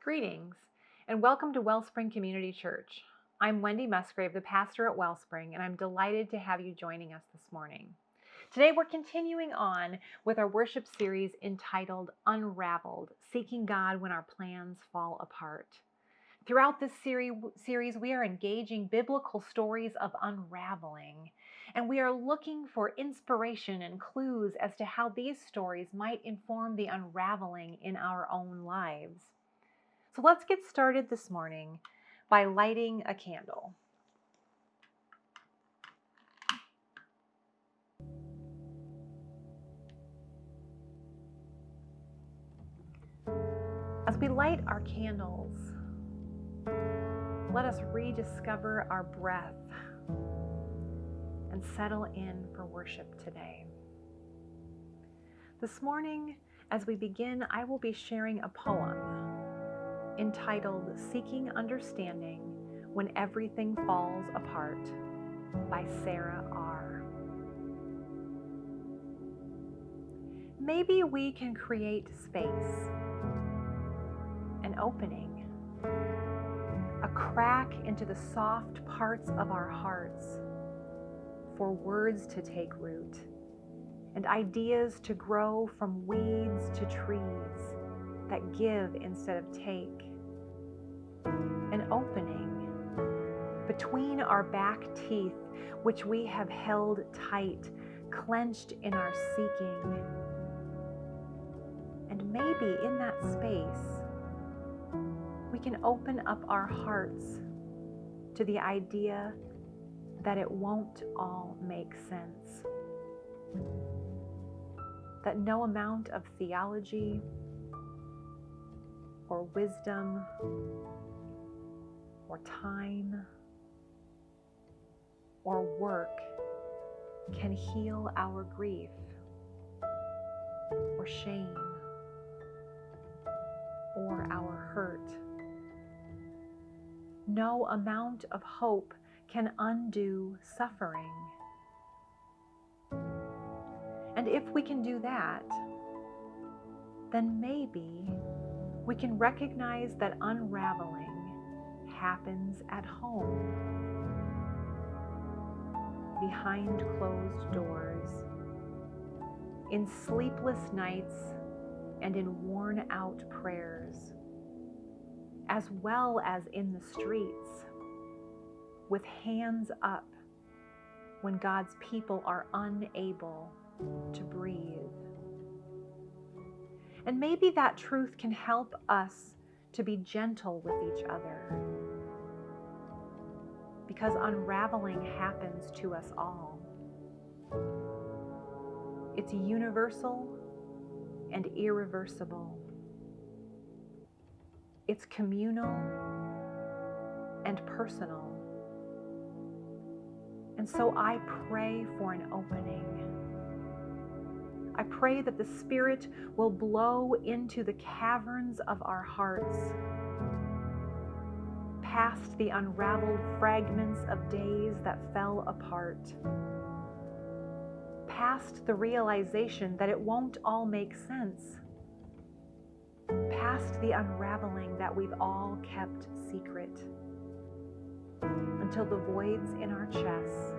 Greetings, and welcome to Wellspring Community Church. I'm Wendy Musgrave, the pastor at Wellspring, and I'm delighted to have you joining us this morning. Today we're continuing on with our worship series entitled Unraveled, Seeking God When Our Plans Fall Apart. Throughout this series, we are engaging biblical stories of unraveling, and we are looking for inspiration and clues as to how these stories might inform the unraveling in our own lives. So let's get started this morning by lighting a candle. As we light our candles, let us rediscover our breath and settle in for worship today. This morning, as we begin, I will be sharing a poem entitled Seeking Understanding When Everything Falls Apart by Sarah R. Maybe we can create space, an opening, a crack into the soft parts of our hearts for words to take root and ideas to grow from weeds to trees that give instead of take. An opening between our back teeth, which we have held tight, clenched in our seeking. And maybe in that space, we can open up our hearts to the idea that it won't all make sense. That no amount of theology or wisdom or time or work can heal our grief or shame or our hurt. No amount of hope can undo suffering. And if we can do that, then maybe we can recognize that unraveling happens at home, behind closed doors, in sleepless nights and in worn-out prayers, as well as in the streets, with hands up when God's people are unable to breathe. And maybe that truth can help us to be gentle with each other, because unraveling happens to us all. It's universal and irreversible. It's communal and personal. And so I pray for an opening. I pray that the Spirit will blow into the caverns of our hearts, past the unraveled fragments of days that fell apart, past the realization that it won't all make sense, past the unraveling that we've all kept secret, until the voids in our chests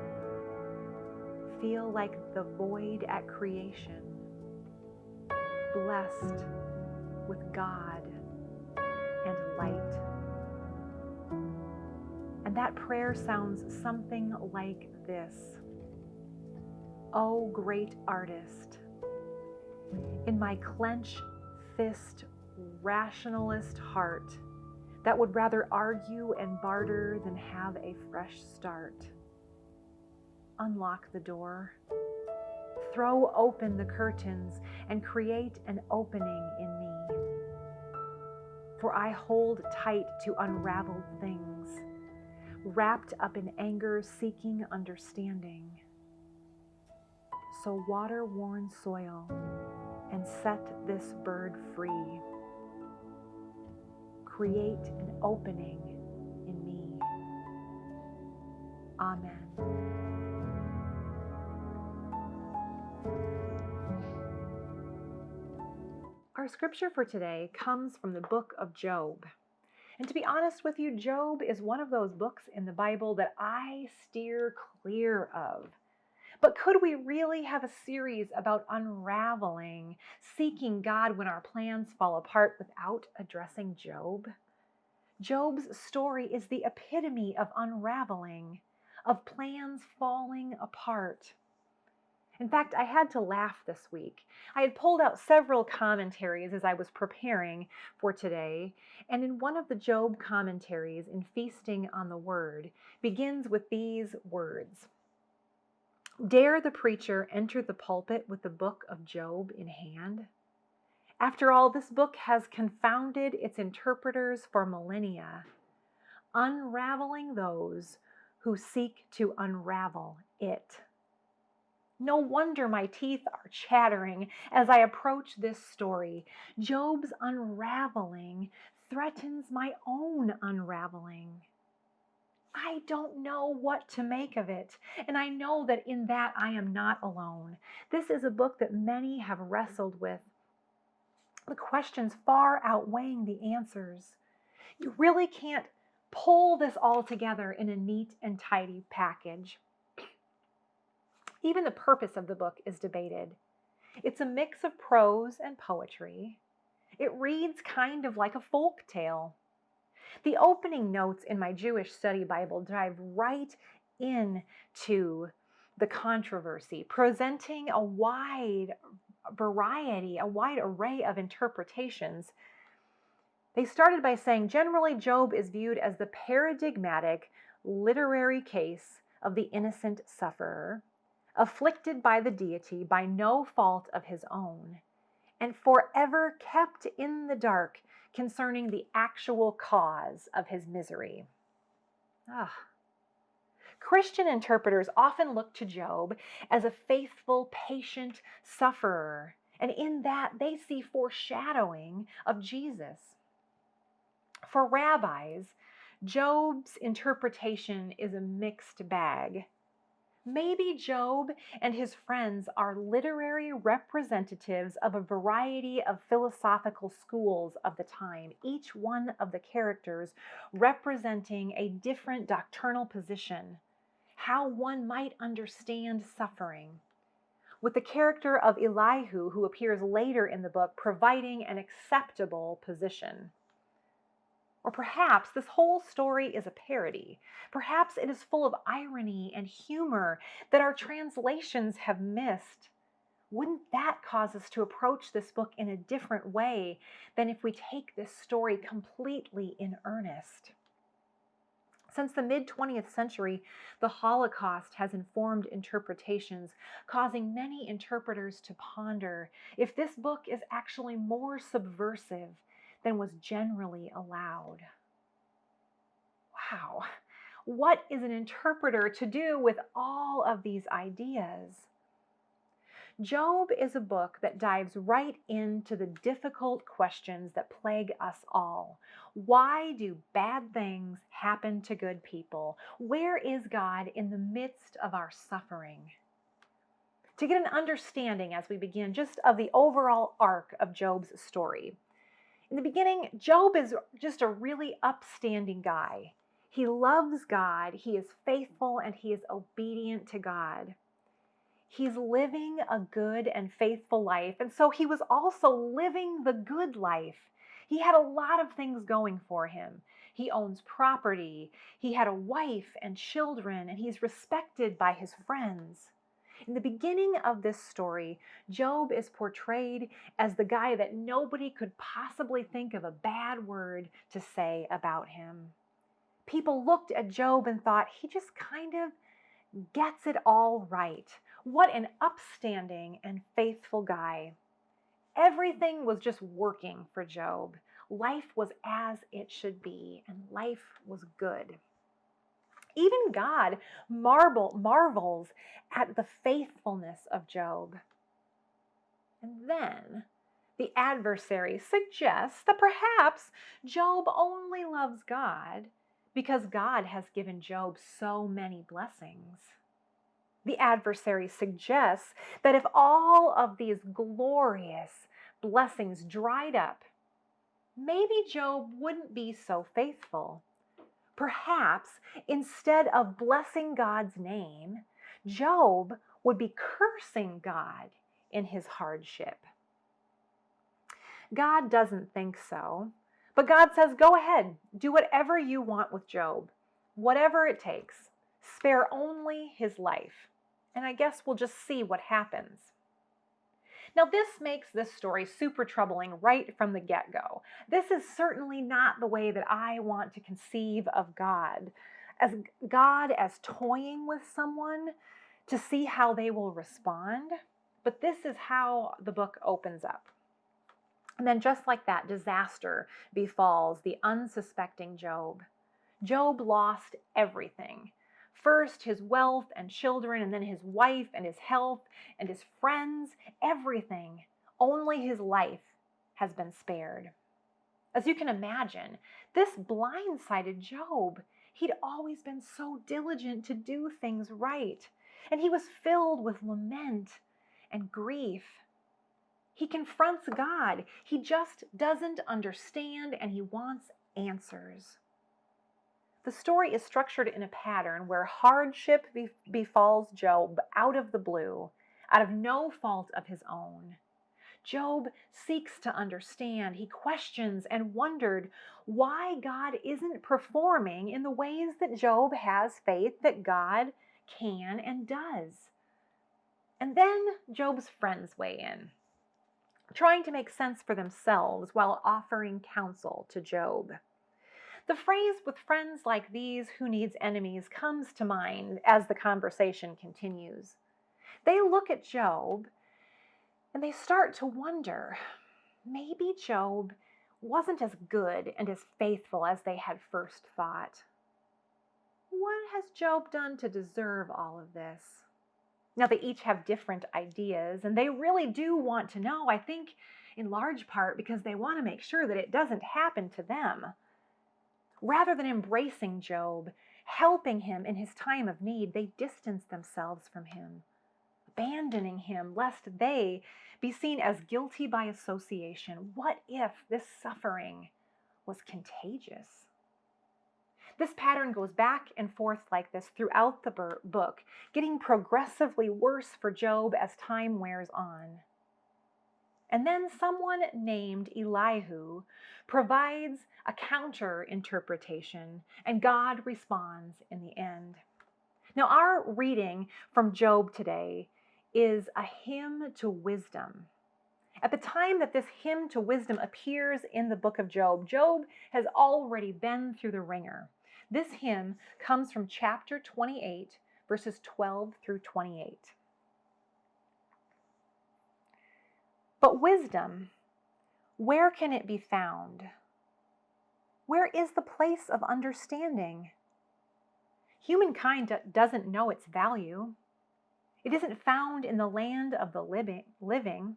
feel like the void at creation, blessed with God and light. And that prayer sounds something like this. O great artist, in my clench fist rationalist heart that would rather argue and barter than have a fresh start, unlock the door, throw open the curtains, and create an opening in me. For I hold tight to unraveled things, wrapped up in anger, seeking understanding. So water worn soil and set this bird free. Create an opening in me. Amen. Our our scripture for today comes from the book of Job. And to be honest with you, Job is one of those books in the Bible that I steer clear of. But could we really have a series about unraveling, seeking God when our plans fall apart without addressing Job? Job's story is the epitome of unraveling, of plans falling apart. In fact, I had to laugh this week. I had pulled out several commentaries as I was preparing for today, and in one of the Job commentaries, in Feasting on the Word, begins with these words: "Dare the preacher enter the pulpit with the book of Job in hand? After all, this book has confounded its interpreters for millennia, unraveling those who seek to unravel it. No wonder my teeth are chattering as I approach this story. Job's unraveling threatens my own unraveling. I don't know what to make of it, and I know that in that I am not alone. This is a book that many have wrestled with, the questions far outweighing the answers. You really can't pull this all together in a neat and tidy package. Even the purpose of the book is debated. It's a mix of prose and poetry. It reads kind of like a folk tale. The opening notes in my Jewish study Bible dive right into the controversy, presenting a wide variety, a wide array of interpretations. They started by saying, generally, Job is viewed as the paradigmatic literary case of the innocent sufferer, afflicted by the deity by no fault of his own, and forever kept in the dark concerning the actual cause of his misery. Christian interpreters often look to Job as a faithful, patient sufferer, and in that they see foreshadowing of Jesus. For rabbis, Job's interpretation is a mixed bag. Maybe Job and his friends are literary representatives of a variety of philosophical schools of the time, each one of the characters representing a different doctrinal position, how one might understand suffering, with the character of Elihu, who appears later in the book, providing an acceptable position. Or perhaps this whole story is a parody. Perhaps it is full of irony and humor that our translations have missed. Wouldn't that cause us to approach this book in a different way than if we take this story completely in earnest? Since the mid-20th century, the Holocaust has informed interpretations, causing many interpreters to ponder if this book is actually more subversive than was generally allowed. Wow, what is an interpreter to do with all of these ideas? Job is a book that dives right into the difficult questions that plague us all. Why do bad things happen to good people? Where is God in the midst of our suffering? To get an understanding as we begin just of the overall arc of Job's story. In the beginning, Job is just a really upstanding guy. He loves God, he is faithful, and he is obedient to God. He's living a good and faithful life, and so he was also living the good life. He had a lot of things going for him. He owns property, he had a wife and children, and he's respected by his friends. In the beginning of this story, Job is portrayed as the guy that nobody could possibly think of a bad word to say about him. People looked at Job and thought, he just kind of gets it all right. What an upstanding and faithful guy. Everything was just working for Job. Life was as it should be, and life was good. Even God marvels at the faithfulness of Job. And then the adversary suggests that perhaps Job only loves God because God has given Job so many blessings. The adversary suggests that if all of these glorious, blessings dried up, maybe Job wouldn't be so faithful. Perhaps instead of blessing God's name, Job would be cursing God in his hardship. God doesn't think so, but God says, go ahead, do whatever you want with Job, whatever it takes. Spare only his life. And I guess we'll just see what happens. Now, this makes this story super troubling right from the get-go. This is certainly not the way that I want to conceive of God. As God as toying with someone to see how they will respond. But this is how the book opens up. And then just like that, disaster befalls the unsuspecting Job. Job lost everything. First, his wealth and children, and then his wife and his health and his friends, everything. Only his life has been spared. As you can imagine, this blindsided Job. He'd always been so diligent to do things right, and he was filled with lament and grief. He confronts God. He just doesn't understand, and he wants answers. The story is structured in a pattern where hardship befalls Job out of the blue, out of no fault of his own. Job seeks to understand. He questions and wondered why God isn't performing in the ways that Job has faith that God can and does. And then Job's friends weigh in, trying to make sense for themselves while offering counsel to Job. The phrase, with friends like these, who needs enemies, comes to mind as the conversation continues. They look at Job and they start to wonder, maybe Job wasn't as good and as faithful as they had first thought. What has Job done to deserve all of this? Now, they each have different ideas, and they really do want to know, I think, in large part because they want to make sure that it doesn't happen to them. Rather than embracing Job, helping him in his time of need, they distance themselves from him, abandoning him lest they be seen as guilty by association. What if this suffering was contagious? This pattern goes back and forth like this throughout the book, getting progressively worse for Job as time wears on. And then someone named Elihu provides a counter interpretation, and God responds in the end. Now, our reading from Job today is a hymn to wisdom. At the time that this hymn to wisdom appears in the book of Job, Job has already been through the ringer. This hymn comes from chapter 28, verses 12 through 28. But wisdom, where can it be found? Where is the place of understanding? Humankind doesn't know its value. It isn't found in the land of the living.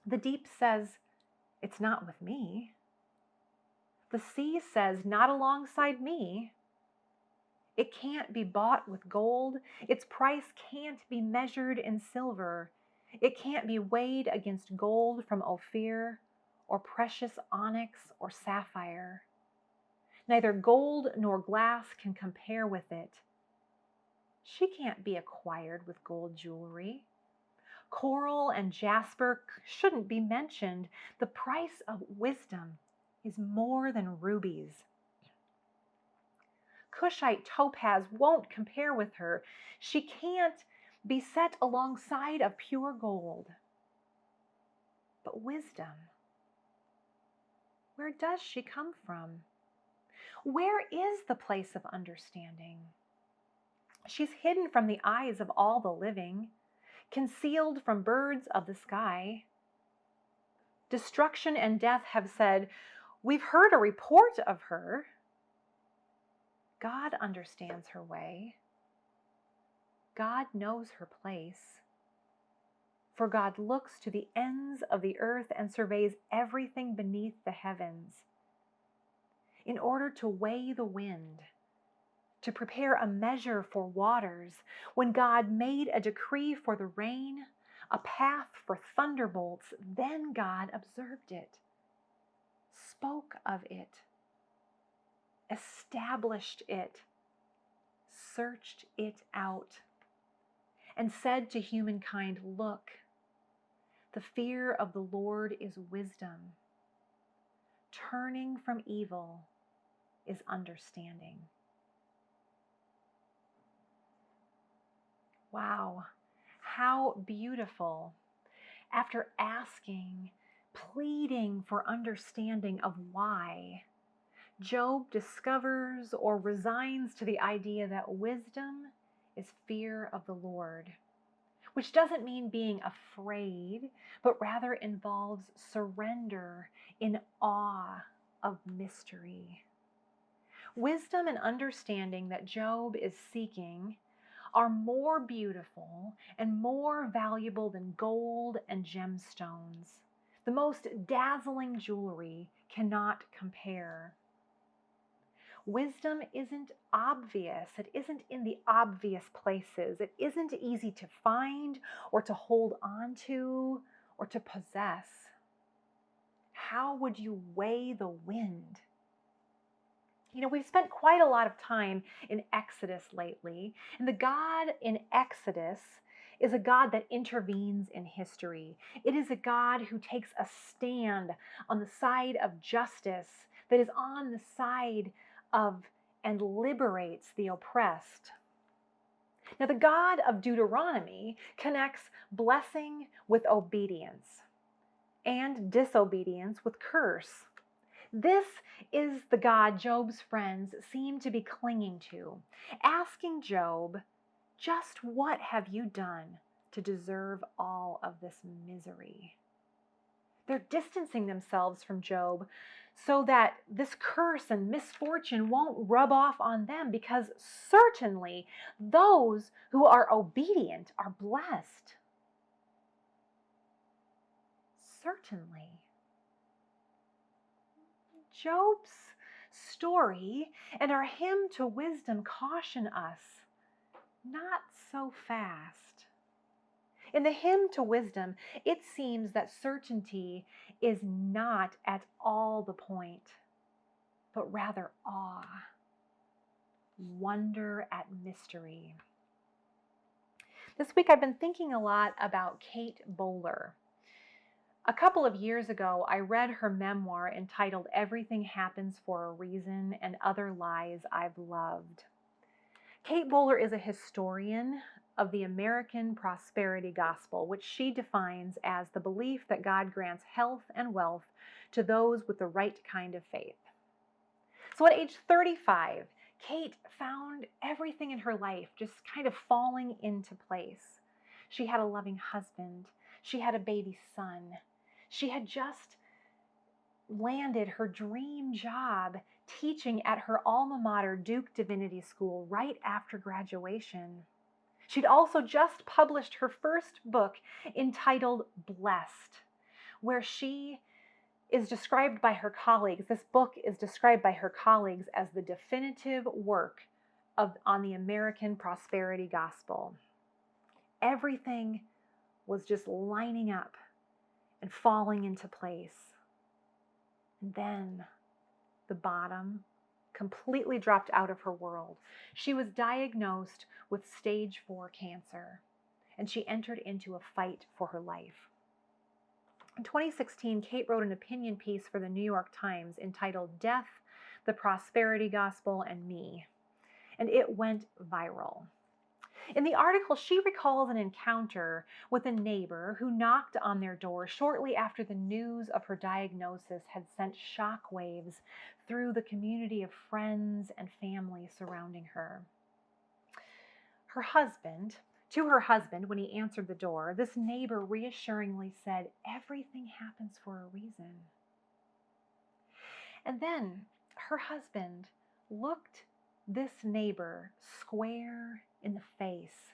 The deep says, it's not with me. The sea says, not alongside me. It can't be bought with gold. Its price can't be measured in silver. It can't be weighed against gold from Ophir or precious onyx or sapphire. Neither gold nor glass can compare with it. She can't be acquired with gold jewelry. Coral and jasper shouldn't be mentioned. The price of wisdom is more than rubies. Cushite topaz won't compare with her. She can't be set alongside of pure gold. But wisdom, where does she come from? Where is the place of understanding? She's hidden from the eyes of all the living, concealed from birds of the sky. Destruction and death have said, we've heard a report of her. God understands her way. God knows her place. For God looks to the ends of the earth and surveys everything beneath the heavens. In order to weigh the wind, to prepare a measure for waters, when God made a decree for the rain, a path for thunderbolts. Then God observed it, spoke of it, established it, searched it out, and said to humankind, look, the fear of the Lord is wisdom. Turning from evil is understanding. Wow, how beautiful. After asking, pleading for understanding of why, Job discovers or resigns to the idea that wisdom is fear of the Lord, which doesn't mean being afraid, but rather involves surrender in awe of mystery. Wisdom and understanding that Job is seeking are more beautiful and more valuable than gold and gemstones. The most dazzling jewelry cannot compare. Wisdom isn't obvious. It isn't in the obvious places. It isn't easy to find or to hold on to or to possess. How would you weigh the wind? We've spent quite a lot of time in Exodus lately, and the God in Exodus is a God that intervenes in history. It is a God who takes a stand on the side of justice, that is on the side of and liberates the oppressed. Now, the God of Deuteronomy connects blessing with obedience and disobedience with curse. This is the God Job's friends seem to be clinging to, asking Job, just what have you done to deserve all of this misery? They're distancing themselves from Job so that this curse and misfortune won't rub off on them, because certainly those who are obedient are blessed. Certainly. Job's story and our hymn to wisdom caution us, not so fast. In the hymn to wisdom, it seems that certainty is not at all the point, but rather awe, wonder at mystery. This week I've been thinking a lot about Kate Bowler. A couple of years ago, I read her memoir entitled Everything Happens for a Reason and Other Lies I've Loved. Kate Bowler is a historian of the American prosperity gospel, which she defines as the belief that God grants health and wealth to those with the right kind of faith. So at age 35, Kate found everything in her life just kind of falling into place. She had a loving husband. She had a baby son. She had just landed her dream job teaching at her alma mater, Duke Divinity School, right after graduation. She'd also just published her first book entitled Blessed, where she is described by her colleagues. This book is described by her colleagues as the definitive work on the American prosperity gospel. Everything was just lining up and falling into place. And then the bottom completely dropped out of her world. She was diagnosed with stage 4 cancer, and she entered into a fight for her life. In 2016, Kate wrote an opinion piece for the New York Times entitled Death, the Prosperity Gospel, and Me, and it went viral. In the article, she recalls an encounter with a neighbor who knocked on their door shortly after the news of her diagnosis had sent shockwaves through the community of friends and family surrounding her. To her husband, when he answered the door, this neighbor reassuringly said, "Everything happens for a reason." And then her husband looked this neighbor square in the face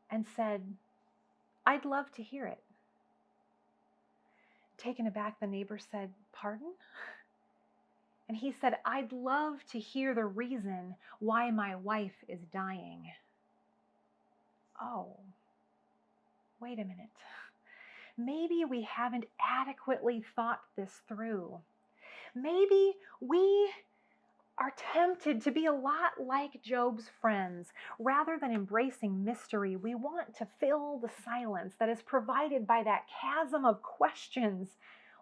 and said, "I'd love to hear it." Taken aback, the neighbor said, "Pardon?" And he said, "I'd love to hear the reason why my wife is dying." Oh, wait a minute. Maybe we haven't adequately thought this through. Maybe we are tempted to be a lot like Job's friends. Rather than embracing mystery, we want to fill the silence that is provided by that chasm of questions.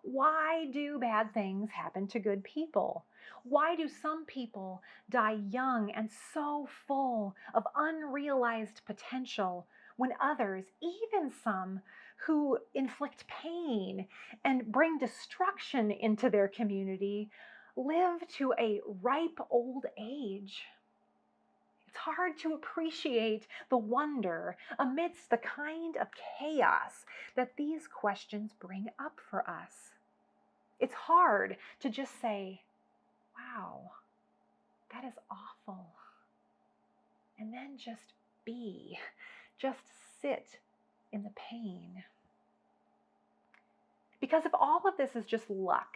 Why do bad things happen to good people? Why do some people die young and so full of unrealized potential when others, even some who inflict pain and bring destruction into their community, live to a ripe old age? It's hard to appreciate the wonder amidst the kind of chaos that these questions bring up for us. It's hard to just say, wow, that is awful. And then just be, just sit in the pain. Because if all of this is just luck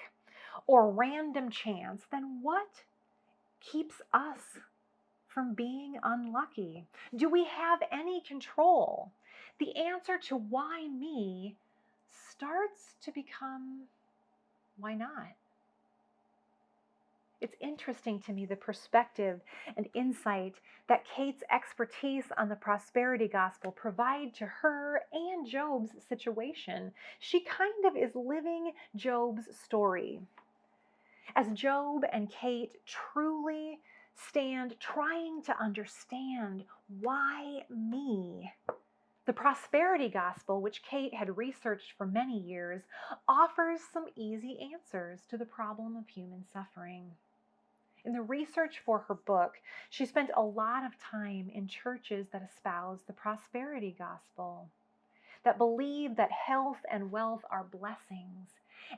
or random chance, then what keeps us from being unlucky? Do we have any control? The answer to why me starts to become why not? It's interesting to me the perspective and insight that Kate's expertise on the prosperity gospel provide to her and Job's situation. She kind of is living Job's story. As Job and Kate truly stand trying to understand why me, the prosperity gospel, which Kate had researched for many years, offers some easy answers to the problem of human suffering. In the research for her book, she spent a lot of time in churches that espouse the prosperity gospel, that believe that health and wealth are blessings.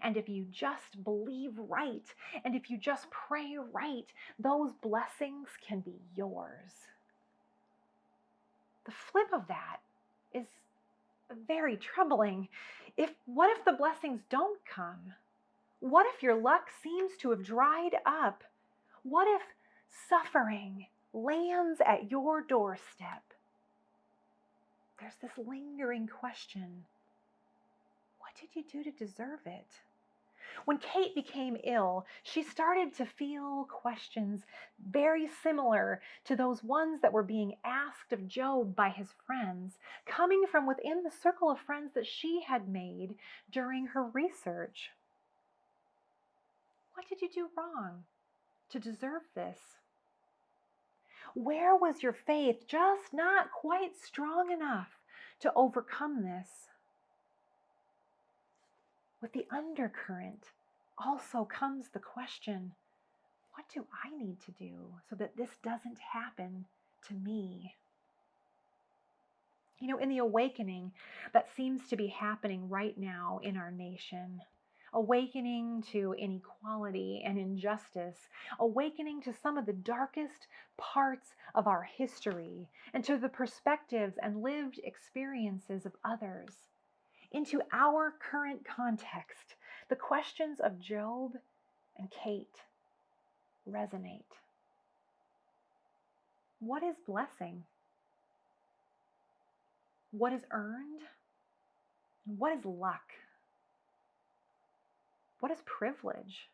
And if you just believe right, and if you just pray right, those blessings can be yours. The flip of that is very troubling. What if the blessings don't come? What if your luck seems to have dried up? What if suffering lands at your doorstep? There's this lingering question. What did you do to deserve it? When Kate became ill, she started to feel questions very similar to those ones that were being asked of Job by his friends, coming from within the circle of friends that she had made during her research. What did you do wrong to deserve this? Where was your faith just not quite strong enough to overcome this? With the undercurrent also comes the question, what do I need to do so that this doesn't happen to me? You know, in the awakening that seems to be happening right now in our nation, awakening to inequality and injustice, awakening to some of the darkest parts of our history and to the perspectives and lived experiences of others, into our current context, the questions of Job and Kate resonate. What is blessing? What is earned? What is luck? What is privilege?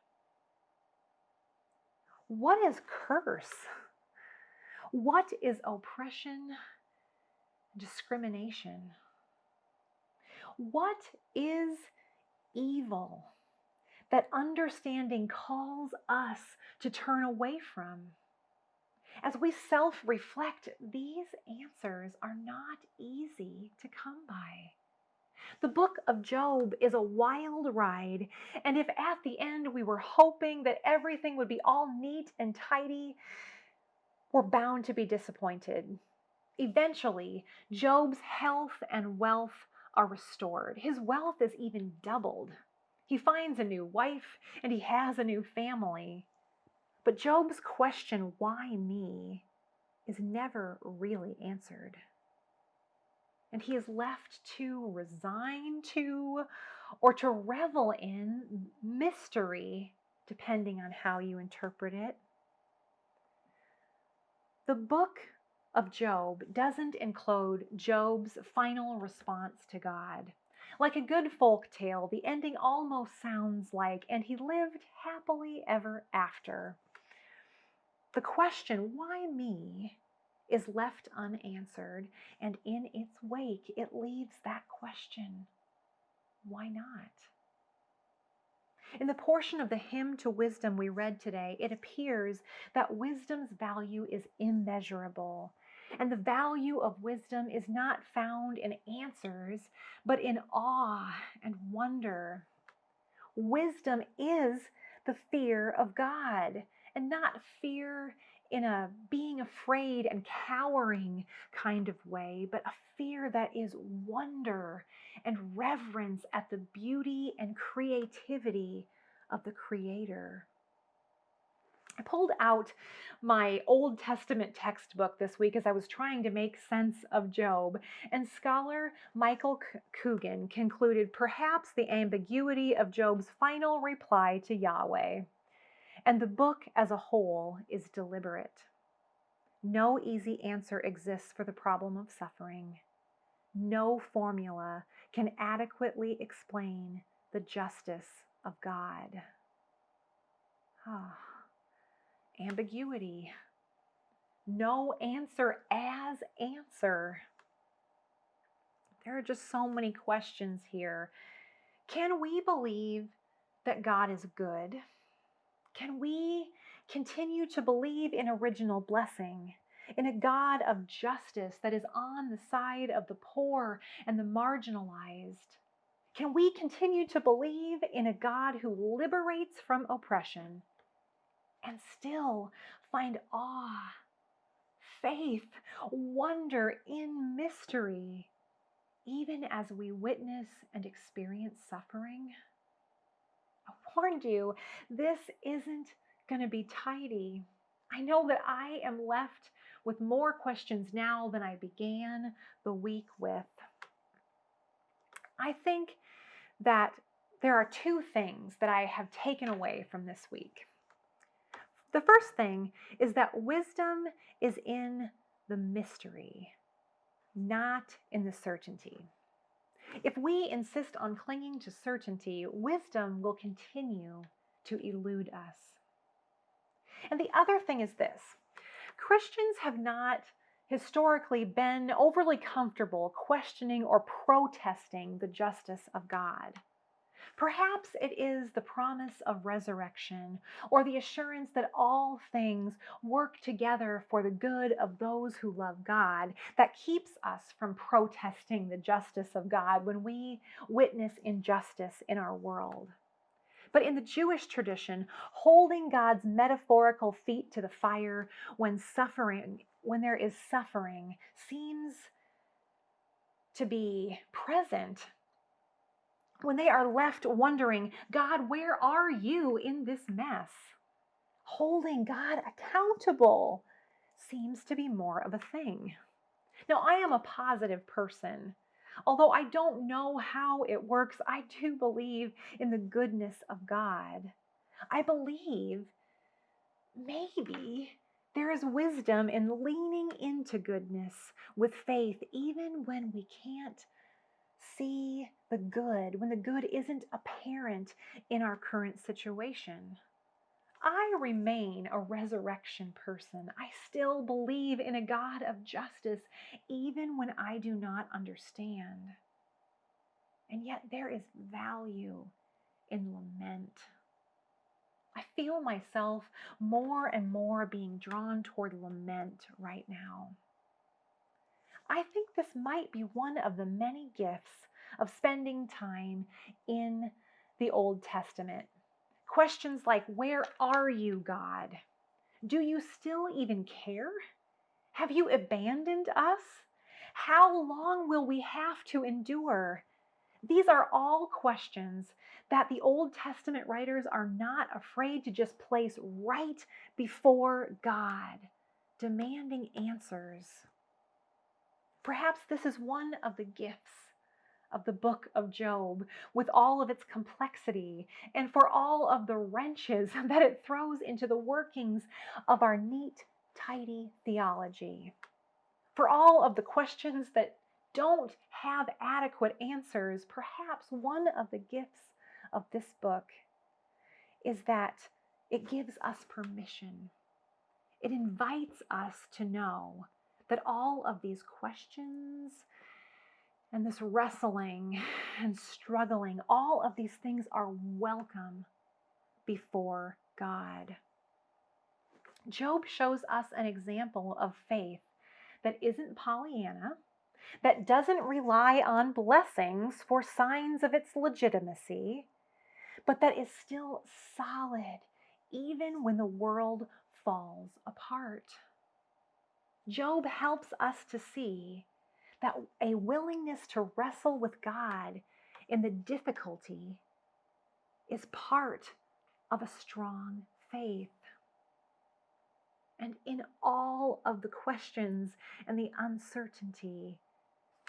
What is curse? What is oppression, discrimination? What is evil that understanding calls us to turn away from? As we self-reflect, these answers are not easy to come by. The book of Job is a wild ride, and if at the end we were hoping that everything would be all neat and tidy, we're bound to be disappointed. Eventually, Job's health and wealth are restored. His wealth is even doubled. He finds a new wife and he has a new family. But Job's question, why me, is never really answered. And he is left to resign to or to revel in mystery, depending on how you interpret it. The book of Job doesn't include Job's final response to God. Like a good folk tale, the ending almost sounds like, and he lived happily ever after. The question, why me, is left unanswered, and in its wake, it leaves that question, why not? In the portion of the hymn to wisdom we read today, it appears that wisdom's value is immeasurable. And the value of wisdom is not found in answers, but in awe and wonder. Wisdom is the fear of God, and not fear in a being afraid and cowering kind of way, but a fear that is wonder and reverence at the beauty and creativity of the Creator. I pulled out my Old Testament textbook this week as I was trying to make sense of Job, and scholar Michael Coogan concluded perhaps the ambiguity of Job's final reply to Yahweh. And the book as a whole is deliberate. No easy answer exists for the problem of suffering. No formula can adequately explain the justice of God. Ambiguity. No answer as answer. There are just so many questions here. Can we believe that God is good? Can we continue to believe in original blessing, in a God of justice that is on the side of the poor and the marginalized? Can we continue to believe in a God who liberates from oppression and still find awe, faith, wonder in mystery, even as we witness and experience suffering? I warned you, this isn't going to be tidy. I know that I am left with more questions now than I began the week with. I think that there are two things that I have taken away from this week. The first thing is that wisdom is in the mystery, not in the certainty. If we insist on clinging to certainty, wisdom will continue to elude us. And the other thing is this: Christians have not historically been overly comfortable questioning or protesting the justice of God. Perhaps it is the promise of resurrection or the assurance that all things work together for the good of those who love God that keeps us from protesting the justice of God when we witness injustice in our world. But in the Jewish tradition, holding God's metaphorical feet to the fire when there is suffering, seems to be present when they are left wondering, God, where are you in this mess? Holding God accountable seems to be more of a thing. Now, I am a positive person. Although I don't know how it works, I do believe in the goodness of God. I believe maybe there is wisdom in leaning into goodness with faith, even when we can't see the good, when the good isn't apparent in our current situation. I remain a resurrection person. I still believe in a God of justice, even when I do not understand. And yet there is value in lament. I feel myself more and more being drawn toward lament right now. I think this might be one of the many gifts of spending time in the Old Testament. Questions like, where are you, God? Do you still even care? Have you abandoned us? How long will we have to endure? These are all questions that the Old Testament writers are not afraid to just place right before God, demanding answers. Perhaps this is one of the gifts of the book of Job, with all of its complexity and for all of the wrenches that it throws into the workings of our neat, tidy theology. For all of the questions that don't have adequate answers, perhaps one of the gifts of this book is that it gives us permission. It invites us to know that all of these questions and this wrestling and struggling, all of these things are welcome before God. Job shows us an example of faith that isn't Pollyanna, that doesn't rely on blessings for signs of its legitimacy, but that is still solid even when the world falls apart. Job helps us to see that a willingness to wrestle with God in the difficulty is part of a strong faith. And in all of the questions and the uncertainty,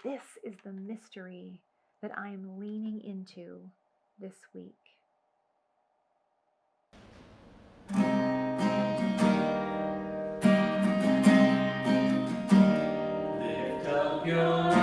this is the mystery that I am leaning into this week. Lift up your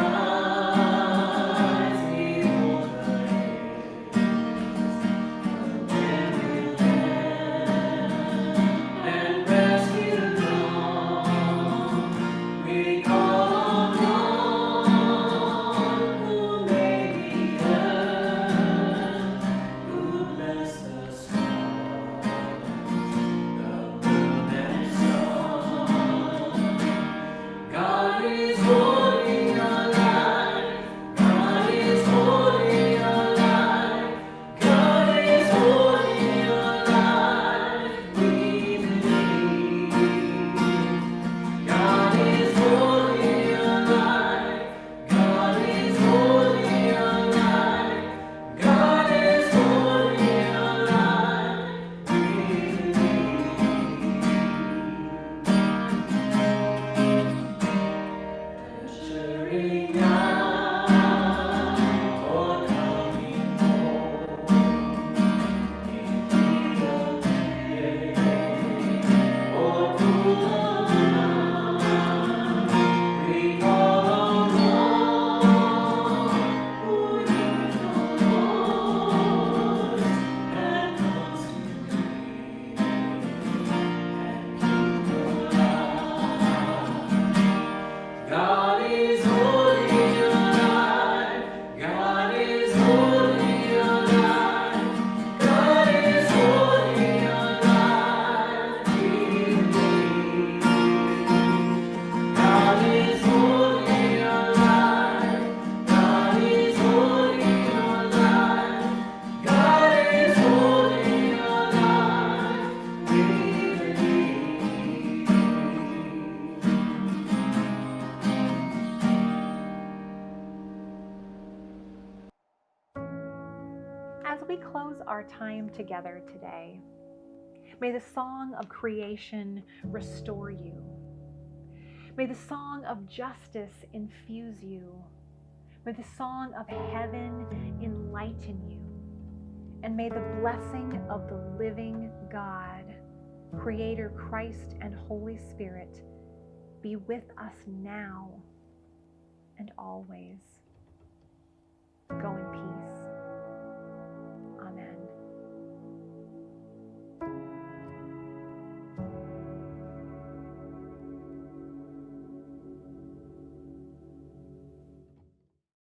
As we close our time together today, may the song of creation restore you. May the song of justice infuse you. May the song of heaven enlighten you. And may the blessing of the living God, Creator Christ and Holy Spirit, be with us now and always. Going